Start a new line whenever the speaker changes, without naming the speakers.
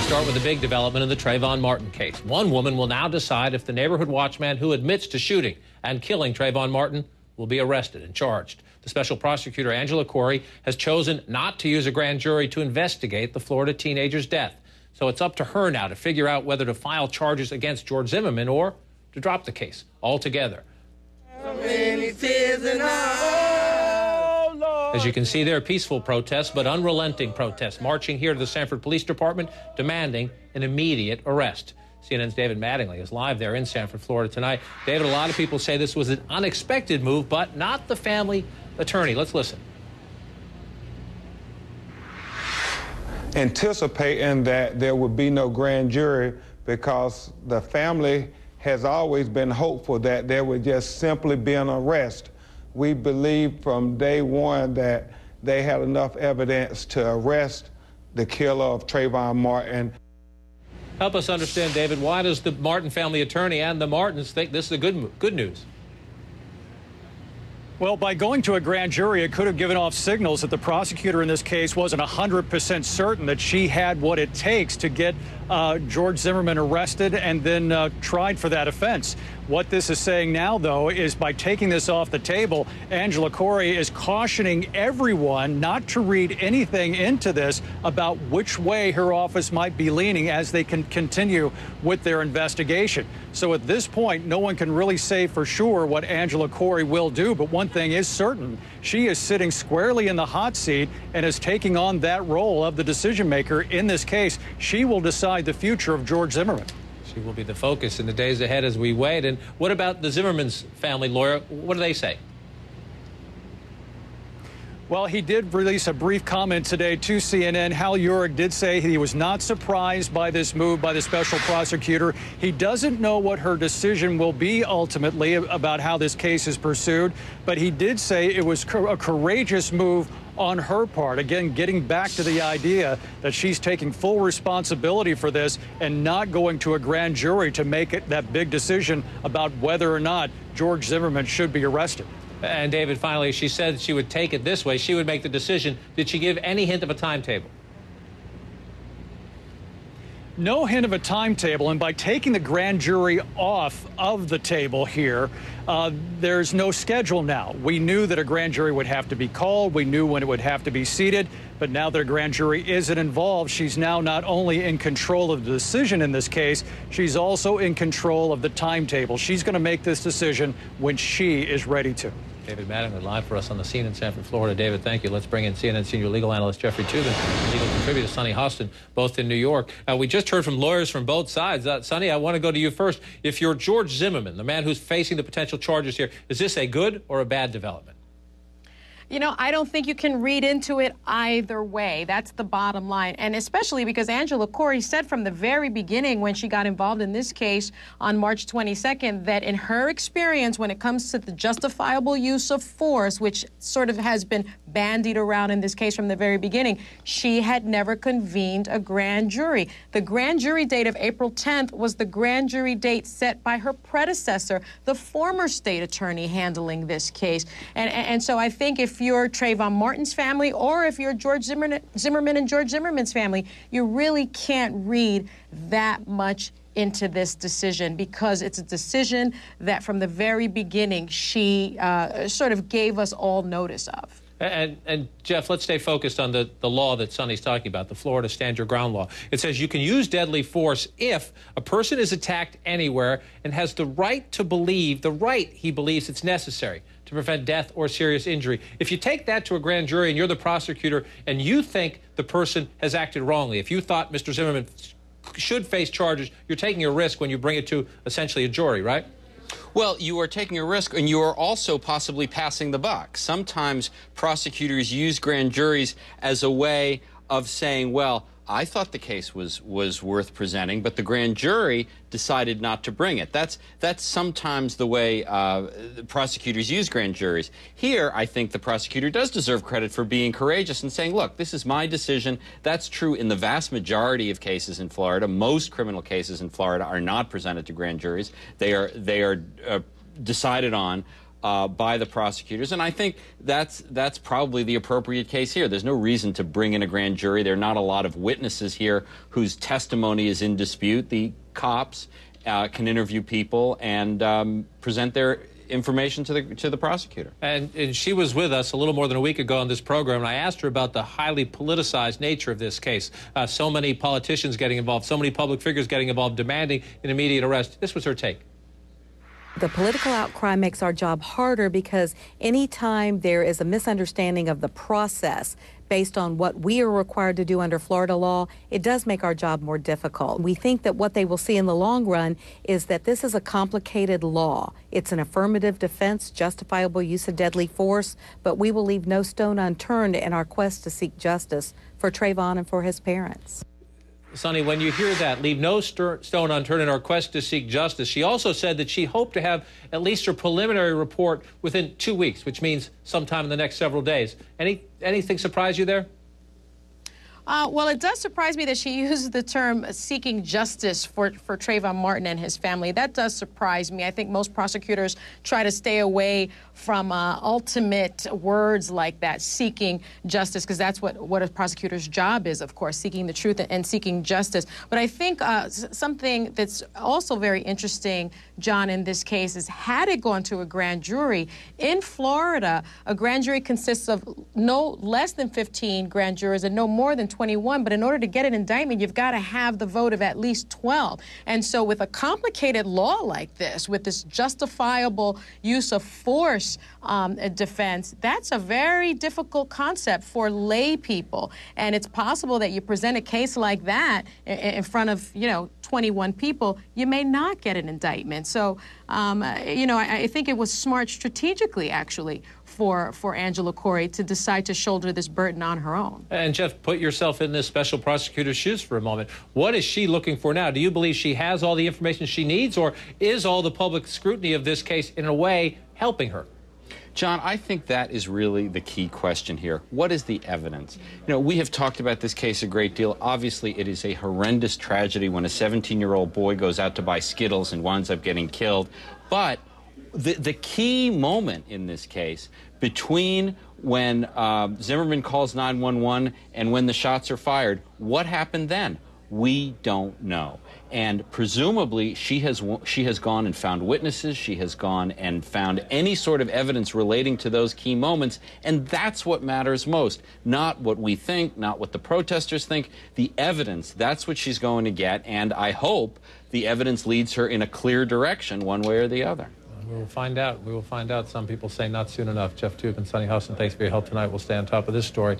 Start with a big development in the Trayvon Martin case. One woman will now decide if the neighborhood watchman who admits to shooting and killing Trayvon Martin will be arrested and charged. The special prosecutor, Angela Corey, has chosen not to use a grand jury to investigate the Florida teenager's death. So it's up to her now to figure out whether to file charges against George Zimmerman or to drop the case altogether. As you can see, there are peaceful protests, but unrelenting protests, marching here to the Sanford Police Department, demanding an immediate arrest. CNN's David Mattingly is live there in Sanford, Florida tonight. David, a lot of people say this was an unexpected move, but not the family attorney. Let's listen.
Anticipating that there would be no grand jury because the family has always been hopeful that there would just simply be an arrest. We believed from day one that they had enough evidence to arrest the killer of Trayvon Martin.
Help us understand, David, why does the Martin family attorney and the Martins think this is good news?
Well, by going to a grand jury, it could have given off signals that the prosecutor in this case wasn't 100% certain that she had what it takes to get George Zimmerman arrested and then tried for that offense. What this is saying now, though, is by taking this off the table, Angela Corey is cautioning everyone not to read anything into this about which way her office might be leaning as they can continue with their investigation. So at this point, no one can really say for sure what Angela Corey will do, but one thing is certain. She is sitting squarely in the hot seat and is taking on that role of the decision maker in this case. She will decide the future of George Zimmerman.
She will be the focus in the days ahead as we wait. And what about the Zimmerman's family lawyer? What do they say?
Well, he did release a brief comment today to CNN. Hal Urick did say he was not surprised by this move by the special prosecutor. He doesn't know what her decision will be ultimately about how this case is pursued, but he did say it was a courageous move on her part. Again, getting back to the idea that she's taking full responsibility for this and not going to a grand jury to make it that big decision about whether or not George Zimmerman should be arrested.
And David, finally, she said she would take it this way. She would make the decision. Did she give any hint of a timetable?
No hint of a timetable, and by taking the grand jury off of the table here, there's no schedule now. We knew that a grand jury would have to be called. We knew when it would have to be seated, but now that a grand jury isn't involved, she's now not only in control of the decision in this case, she's also in control of the timetable. She's going to make this decision when she is ready to.
David Mattingly live for us on the scene in Sanford, Florida. David, thank you. Let's bring in CNN senior legal analyst Jeffrey Toobin and legal contributor Sonny Hostin, both in New York. We just heard from lawyers from both sides. Sonny, I want to go to you first. If you're George Zimmerman, the man who's facing the potential charges here, is this a good or a bad development?
You know, I don't think you can read into it either way. That's the bottom line. And especially because Angela Corey said from the very beginning when she got involved in this case on March 22nd that in her experience when it comes to the justifiable use of force, which sort of has been bandied around in this case from the very beginning, she had never convened a grand jury. The grand jury date of April 10th was the grand jury date set by her predecessor, the former state attorney handling this case. And so I think if you're Trayvon Martin's family or if you're George Zimmerman and George Zimmerman's family, you really can't read that much into this decision because it's a decision that from the very beginning she sort of gave us all notice of.
And Jeff, let's stay focused on the law that Sonny's talking about, the Florida Stand Your Ground law. It says you can use deadly force if a person is attacked anywhere and has the right to believe, he believes it's necessary to prevent death or serious injury. If you take that to a grand jury and you're the prosecutor and you think the person has acted wrongly, if you thought Mr. Zimmerman should face charges, you're taking a risk when you bring it to essentially a jury, right?
Well, you are taking a risk, and you are also possibly passing the buck. Sometimes prosecutors use grand juries as a way of saying, well, I thought the case was worth presenting, but the grand jury decided not to bring it. That's sometimes the way prosecutors use grand juries. Here, I think the prosecutor does deserve credit for being courageous and saying, look, this is my decision. That's true in the vast majority of cases in Florida. Most criminal cases in Florida are not presented to grand juries. They are decided on by the prosecutors, and I think that's probably the appropriate case here. There's no reason to bring in a grand jury. There are not a lot of witnesses here whose testimony is in dispute. The cops can interview people and present their information to the prosecutor.
And she was with us a little more than a week ago on this program, and I asked her about the highly politicized nature of this case. So many politicians getting involved, so many public figures getting involved, demanding an immediate arrest. This was her take.
The political outcry makes our job harder because anytime there is a misunderstanding of the process based on what we are required to do under Florida law, it does make our job more difficult. We think that what they will see in the long run is that this is a complicated law. It's an affirmative defense, justifiable use of deadly force, but we will leave no stone unturned in our quest to seek justice for Trayvon and for his parents.
Sonny, when you hear that, leave no stone unturned in our quest to seek justice, she also said that she hoped to have at least her preliminary report within 2 weeks, which means sometime in the next several days. Anything surprise you there?
Well, it does surprise me that she uses the term seeking justice for Trayvon Martin and his family. That does surprise me. I think most prosecutors try to stay away from ultimate words like that, seeking justice, because that's what a prosecutor's job is, of course, seeking the truth and seeking justice. But I think something that's also very interesting, John, in this case is, had it gone to a grand jury, in Florida, a grand jury consists of no less than 15 grand jurors and no more than 21, but in order to get an indictment, you've got to have the vote of at least 12. And so with a complicated law like this, with this justifiable use of force defense, that's a very difficult concept for lay people. And it's possible that you present a case like that in front of, 21 people, you may not get an indictment. So, I think it was smart strategically, actually, for Angela Corey to decide to shoulder this burden on her own.
And Jeff, put yourself in this special prosecutor's shoes for a moment. What is she looking for now? Do you believe she has all the information she needs, or is all the public scrutiny of this case, in a way, helping her?
John, I think that is really the key question here. What is the evidence? We have talked about this case a great deal. Obviously, it is a horrendous tragedy when a 17-year-old boy goes out to buy Skittles and winds up getting killed. But the key moment in this case, between when Zimmerman calls 911 and when the shots are fired, what happened then? We don't know. And presumably, she has gone and found witnesses. She has gone and found any sort of evidence relating to those key moments. And that's what matters most. Not what we think, not what the protesters think. The evidence, that's what she's going to get. And I hope the evidence leads her in a clear direction, one way or the other.
We will find out. We will find out. Some people say not soon enough. Jeff Toobin, Sonny Huston, thanks for your help tonight. We'll stay on top of this story.